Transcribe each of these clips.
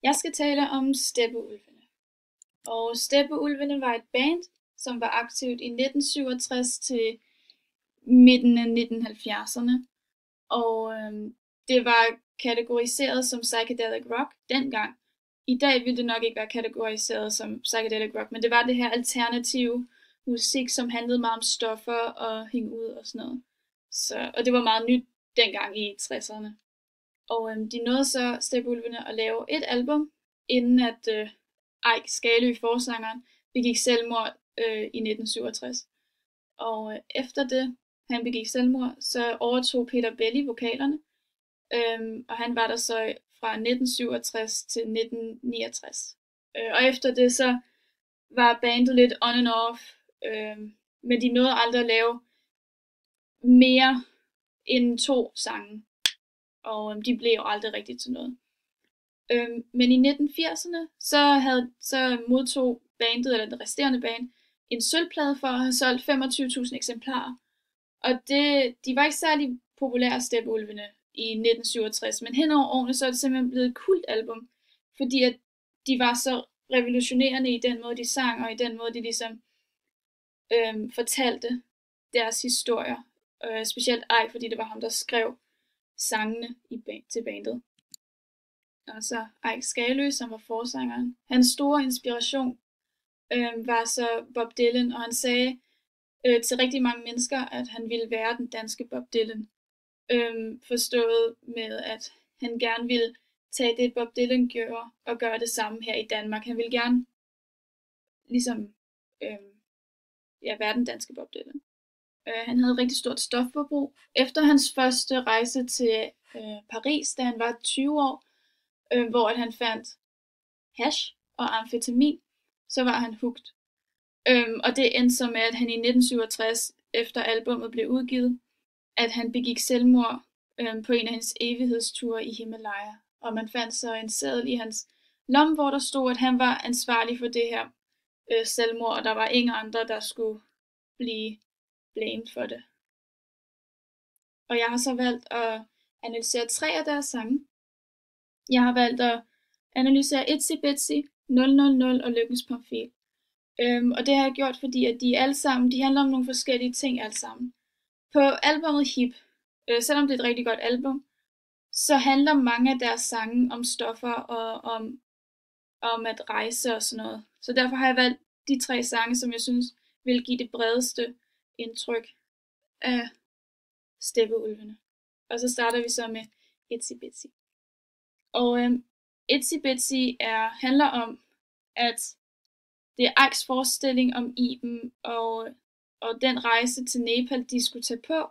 Jeg skal tale om Steppeulvene. Og Steppeulvene var et band, som var aktivt i 1967 til midten af 1970'erne. Og det var kategoriseret som psychedelic rock dengang. I dag ville det nok ikke være kategoriseret som psychedelic rock, men det var det her alternative musik, som handlede meget om stoffer og hænge ud og sådan noget. Og det var meget nyt dengang i 60'erne. Og de nåede så Steppeulvene at lave et album, inden at Eik Skaløe, forsangeren, begik selvmord i 1967. Og efter det, han begik selvmord, så overtog Peter Belli vokalerne, og han var der så fra 1967 til 1969. Og efter det så var bandet lidt on and off, men de nåede aldrig at lave mere end 2 sange, og de blev jo aldrig rigtig til noget. Men i 1980'erne, så modtog bandet, eller den resterende band, en sølvplade for at have solgt 25.000 eksemplarer. Og de var ikke særlig populære, Steppeulvene, i 1967, men hen over årene, så er det simpelthen blevet et kultalbum, fordi at de var så revolutionerende i den måde, de sang, og i den måde, de ligesom fortalte deres historier. Specielt Eik, fordi det var ham, der skrev sangene til bandet. Og så Eik Skaløe, som var forsangeren. Hans store inspiration var så Bob Dylan, og han sagde til rigtig mange mennesker, at han ville være den danske Bob Dylan. Forstået med, at han gerne ville tage det, Bob Dylan gjorde, og gøre det samme her i Danmark. Han ville gerne ligesom være den danske Bob Dylan. Han havde et rigtig stort stofforbrug. Efter hans første rejse til Paris, da han var 20 år, hvor han fandt hash og amfetamin, så var han hooked. Og det endte så med, at han i 1967, efter albummet blev udgivet, at han begik selvmord på en af hans evighedsture i Himalaya. Og man fandt så en seddel i hans lomme, hvor der stod, at han var ansvarlig for det her selvmord, og der var ingen andre, der skulle blive blamed for det. Og jeg har så valgt at analysere 3 af deres sange. Jeg har valgt at analysere Itsy Bitsy, 000 og Lykkens Pamfil. Og det har jeg gjort, fordi at de alle sammen, de handler om nogle forskellige ting alle sammen. På albumet Hip, selvom det er et rigtig godt album, så handler mange af deres sange om stoffer og om at rejse og sådan noget. Så derfor har jeg valgt de 3 sange, som jeg synes vil give det bredeste indtryk af Steppeulvene. Og så starter vi så med Itsy Bitsy. Og Itsy Bitsy handler om, at det er Eiks forestilling om Iben og den rejse til Nepal, de skulle tage på.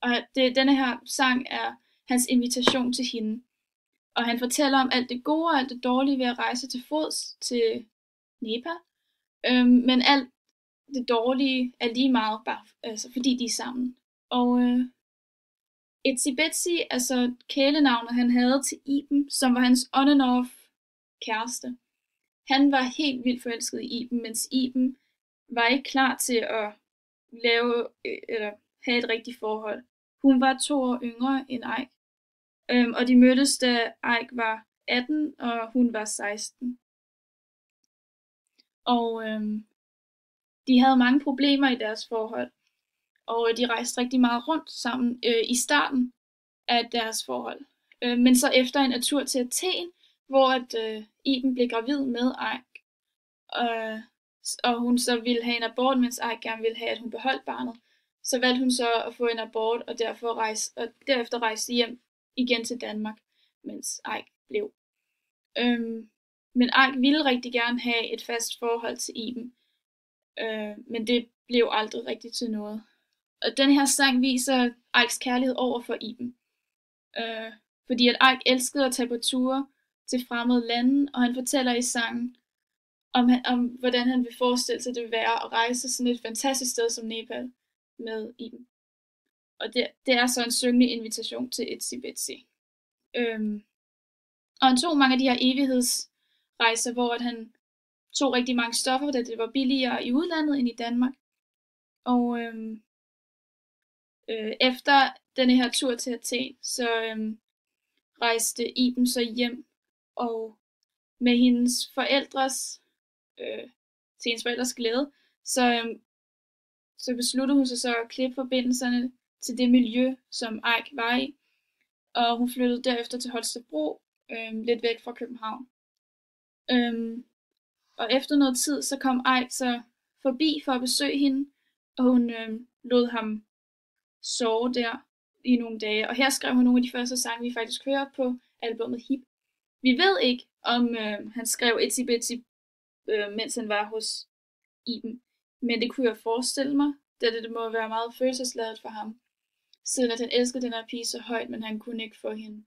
Og denne her sang er hans invitation til hende. Og han fortæller om alt det gode og alt det dårlige ved at rejse til fods til Nepal. Men alt det dårlige er lige meget, bare fordi de er sammen. Og Itsy Bitsy er så kælenavnet, han havde til Iben, som var hans on and off kæreste. Han var helt vildt forelsket i Iben, mens Iben var ikke klar til at have et rigtigt forhold. Hun var 2 år yngre end Eik, og de mødtes, da Eik var 18, og hun var 16. Og de havde mange problemer i deres forhold, og de rejste rigtig meget rundt sammen i starten af deres forhold. Men så efter en tur til Athen, hvor Iben blev gravid med Eik, og hun så ville have en abort, mens Eik gerne ville have, at hun beholdt barnet, så valgte hun så at få en abort, og derefter rejse hjem igen til Danmark, mens Eik blev. Men Eik ville rigtig gerne have et fast forhold til Iben, men det blev aldrig rigtig til noget. Og den her sang viser Eiks kærlighed over for Iben, fordi at Eik elskede at tage på ture til fremmede lande, og han fortæller i sangen om hvordan han vil forestille sig det vil være at rejse sådan et fantastisk sted som Nepal med Iben. Og det er så en syngende invitation til Itsy Bitsy. Og han tog mange af de her evighedsrejser, hvor at han tog rigtig mange stoffer, da det var billigere i udlandet end i Danmark. Og efter denne her tur til Athen, så rejste Iben så hjem og med hendes forældres, til hendes forældres glæde, så besluttede hun sig så at klippe forbindelserne til det miljø, som Eik var i, og hun flyttede derefter til Holstebro, lidt væk fra København. Og efter noget tid, så kom Eik så forbi for at besøge hende, og hun lod ham sove der i nogle dage. Og her skrev hun nogle af de første sange, vi faktisk hører på albumet Hip. Vi ved ikke, om han skrev Itsy Bitsy, mens han var hos Iben. Men det kunne jeg forestille mig, da det må være meget følelsesladet for ham. Siden at han elskede den her pige så højt, men han kunne ikke få hende.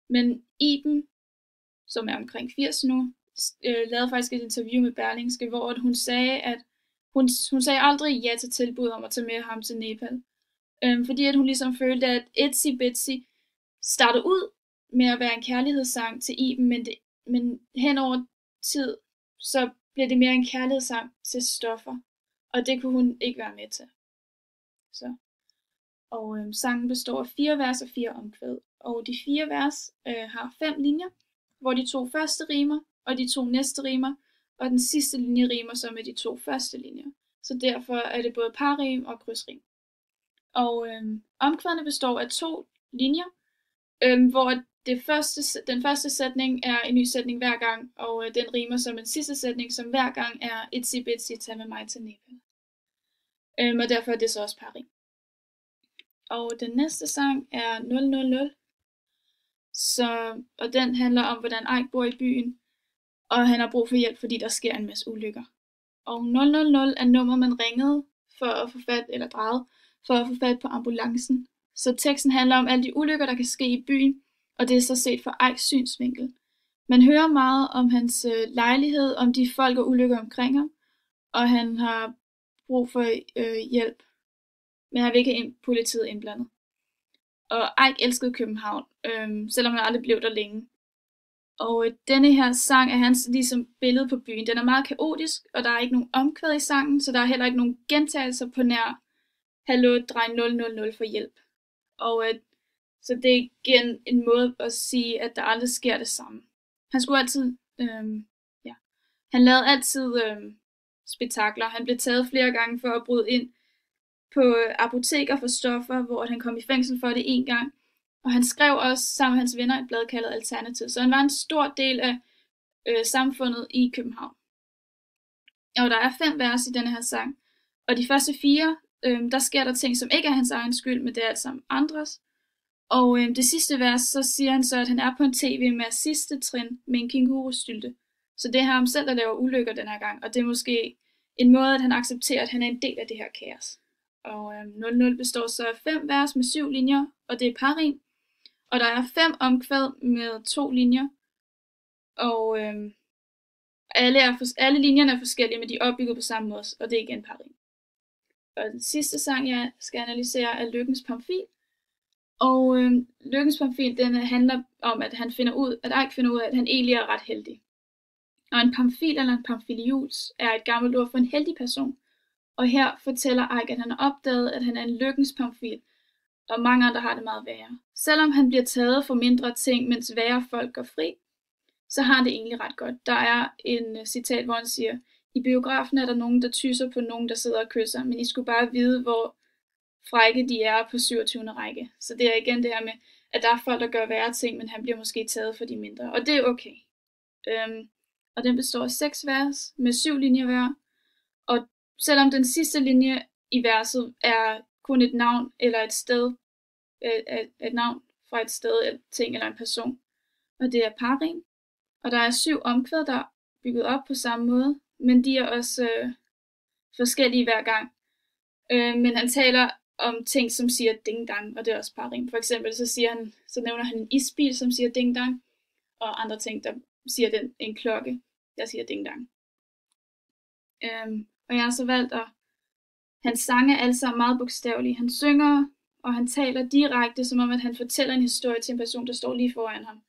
Men Iben, som er omkring 80 nu, lavede faktisk et interview med Berlingske, hvor hun sagde, at hun sagde aldrig ja til tilbud om at tage med ham til Nepal. Fordi at hun ligesom følte, at Itsy Bitsy startede ud med at være en kærlighedssang til Iben, men hen over tid, så blev det mere en kærlighedssang til stoffer. Og det kunne hun ikke være med til. Så. Og sangen består af 4 vers og 4 omkvæd. Og de 4 vers har 5 linjer, hvor de 2 første rimer, og de 2 næste rimer, og den sidste linje rimer så med de 2 første linjer. Så derfor er det både parrim og krydsrim. Og omkvædene består af 2 linjer, hvor den første sætning er en ny sætning hver gang, og den rimer som en sidste sætning, som hver gang er Itsy Bitsy, tag med mig til Nepal. Og derfor er det så også parrim. Og den næste sang er 000, og den handler om, hvordan Eik bor i byen, og han har brug for hjælp, fordi der sker en masse ulykker. Og 000 er nummer, man ringede for at få fat, eller drejede, for at få fat på ambulancen. Så teksten handler om alle de ulykker, der kan ske i byen, og det er så set fra Eiks synsvinkel. Man hører meget om hans lejlighed, om de folk og ulykker omkring ham, og han har brug for hjælp, men han vil ikke have politiet indblandet. Og Eik elskede København, selvom han aldrig blev der længe. Og denne her sang er hans ligesom billede på byen. Den er meget kaotisk, og der er ikke nogen omkvæd i sangen, så der er heller ikke nogen gentagelser på nær hallo, drej 000 for hjælp. Og så det er igen en måde at sige, at der aldrig sker det samme. Han skulle altid, han lavede altid spektakler. Han blev taget flere gange for at bryde ind på apoteker for stoffer, hvor han kom i fængsel for det en gang. Og han skrev også sammen med hans venner et blad kaldet Alternativ. Så han var en stor del af samfundet i København. Og der er 5 vers i denne her sang. Og de første 4, der sker der ting, som ikke er hans egen skyld, men det er alt sammen andres. Og det sidste vers, så siger han så, at han er på en tv med sidste trin med en kængurustylte. Så det er ham selv, der laver ulykker den her gang. Og det er måske en måde, at han accepterer, at han er en del af det her kaos. Og 00 består så af 5 vers med 7 linjer, og det er parrim. Og der er 5 omkvæd med 2 linjer. Og alle linjerne er forskellige, men de er opbygget på samme måde, og det er igen parrim. Og den sidste sang, jeg skal analysere, er Lykkens Pamfil. Og Lykkens Pamfil, den handler om, at Eik finder ud af, at han egentlig er ret heldig. Og en pamfil eller en pamfilius er et gammelt ord for en heldig person. Og her fortæller Eik, at han har opdaget, at han er en lykkens pamfil, og mange andre har det meget værre. Selvom han bliver taget for mindre ting, mens værre folk går fri, så har han det egentlig ret godt. Der er en citat, hvor han siger, i biografen er der nogen, der tysser på nogen, der sidder og kysser, men I skulle bare vide, hvor frække de er på 27. række. Så det er igen det her med, at der er folk, der gør værre ting, men han bliver måske taget for de mindre. Og det er okay. Og den består af 6 vers med 7 linjer hver. Og selvom den sidste linje i verset er kun et navn eller et sted, et navn fra et sted, et ting eller en person, og det er parrim. Og der er 7 omkvæd, der er bygget op på samme måde, men de er også forskellige hver gang. Men han taler om ting, som siger ding dang, og det er også parrim. For eksempel så nævner han en isbil, som siger ding dang, og andre ting, der siger en klokke, der siger ding dang. Og jeg har så valgt at hans sange er alle sammen meget bogstavelige. Han synger, og han taler direkte, som om at han fortæller en historie til en person, der står lige foran ham.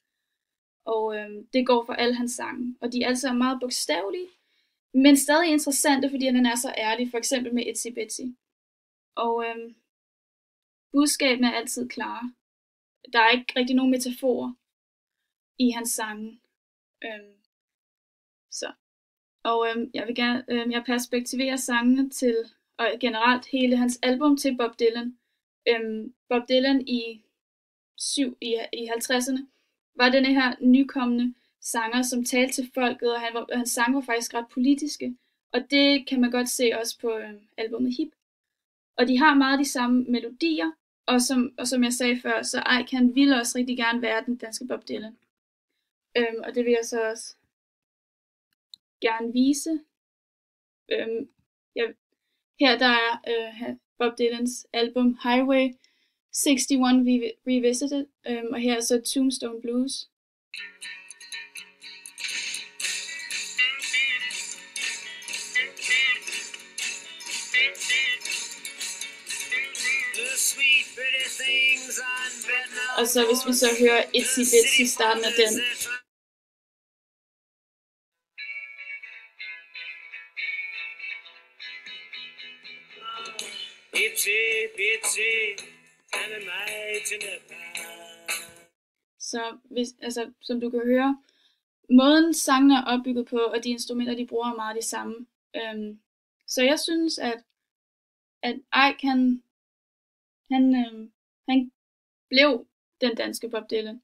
Og det går for alle hans sange. Og de er alle sammen meget bogstavelige, men stadig interessante, fordi han er så ærlig, for eksempel med Itsy Bitsy. Og budskabene er altid klare. Der er ikke rigtig nogen metaforer. i hans sange. Jeg vil gerne, jeg perspektiverer sangene til, og generelt hele hans album til Bob Dylan. Bob Dylan i 50'erne var denne her nykommende sanger, som talte til folket, og hans sange var faktisk ret politiske. Og det kan man godt se også på albumet Hip. Og de har meget de samme melodier, og som jeg sagde før, så Eik han ville også rigtig gerne være den danske Bob Dylan. Og det vil jeg så også gerne vise. Her der er Bob Dylans album Highway 61 Revisited, og her er så Tombstone Blues. Og så hvis vi så hører Itsy Bitsy starten af den. Så som du kan høre, måden sangen er opbygget på, og de instrumenter, de bruger, er meget de samme. Så jeg synes, at Eik, han blev den danske Bob Dylan.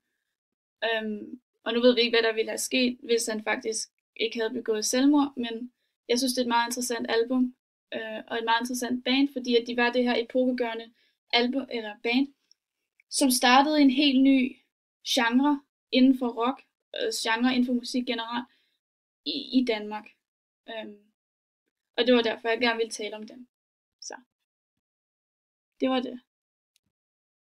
Og nu ved vi ikke, hvad der ville have sket, hvis han faktisk ikke havde begået selvmord, men jeg synes, det er et meget interessant album, og et meget interessant band, fordi at de var det her epokegørende album, eller band, som startede en helt ny genre inden for rock, genre inden for musik generelt, i Danmark. Og det var derfor, jeg gerne ville tale om dem. Så det var det.